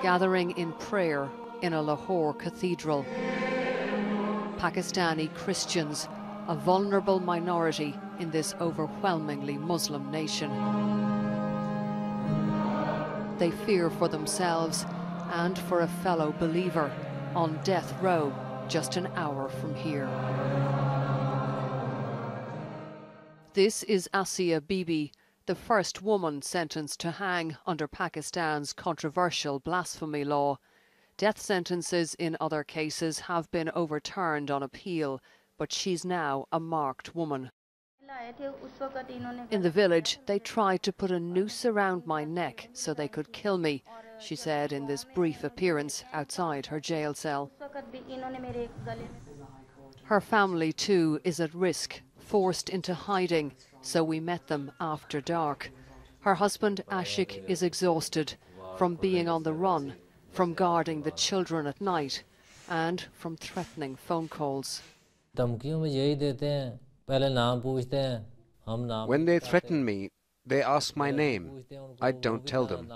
gathering in prayer in a Lahore cathedral. Pakistani Christians, a vulnerable minority in this overwhelmingly Muslim nation. They fear for themselves and for a fellow believer on death row just an hour from here. This is Aasiya Bibi, the first woman sentenced to hang under Pakistan's controversial blasphemy law. Death sentences in other cases have been overturned on appeal, but she's now a marked woman. In the village, they tried to put a noose around my neck so they could kill me, she said in this brief appearance outside her jail cell. Her family too is at risk, forced into hiding, so we met them after dark. Her husband Ashik is exhausted from being on the run, from guarding the children at night, and from threatening phone calls. When they threaten me, they ask my name. I don't tell them.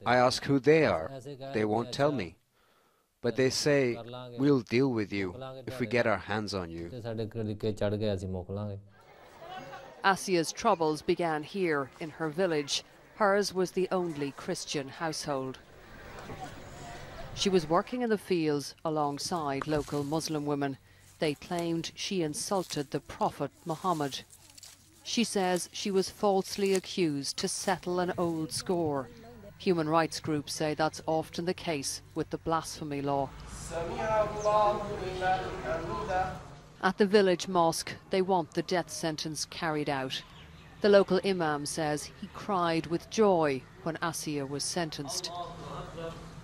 I ask who they are. They won't tell me. But they say, we'll deal with you if we get our hands on you. Aasiya's troubles began here in her village. Hers was the only Christian household. She was working in the fields alongside local Muslim women. They claimed she insulted the Prophet Muhammad. She says she was falsely accused to settle an old score. Human rights groups say that's often the case with the blasphemy law. At the village mosque, they want the death sentence carried out. The local imam says he cried with joy when Aasiya was sentenced.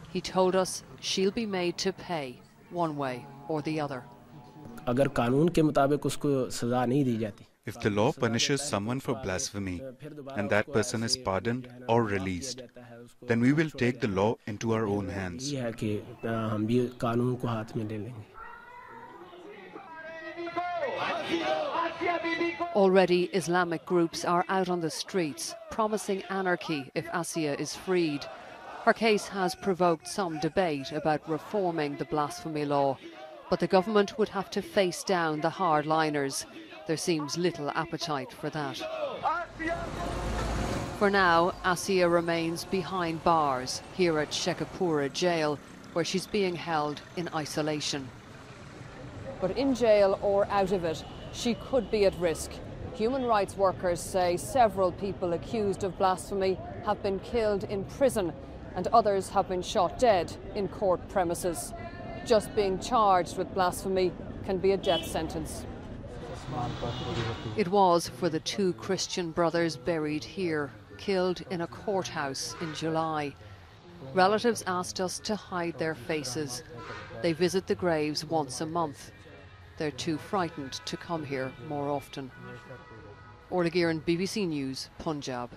He told us she'll be made to pay one way or the other. If the law punishes someone for blasphemy and that person is pardoned or released, then we will take the law into our own hands. Already Islamic groups are out on the streets, promising anarchy if Aasiya is freed. Her case has provoked some debate about reforming the blasphemy law, but the government would have to face down the hardliners. There seems little appetite for that. For now, Aasiya remains behind bars here at Shekhapura jail, where she's being held in isolation. But in jail or out of it, she could be at risk. Human rights workers say several people accused of blasphemy have been killed in prison and others have been shot dead in court premises. Just being charged with blasphemy can be a death sentence. It was for the two Christian brothers buried here, killed in a courthouse in July. Relatives asked us to hide their faces. They visit the graves once a month. They're too frightened to come here more often. Orla, Guerin, BBC News, Punjab.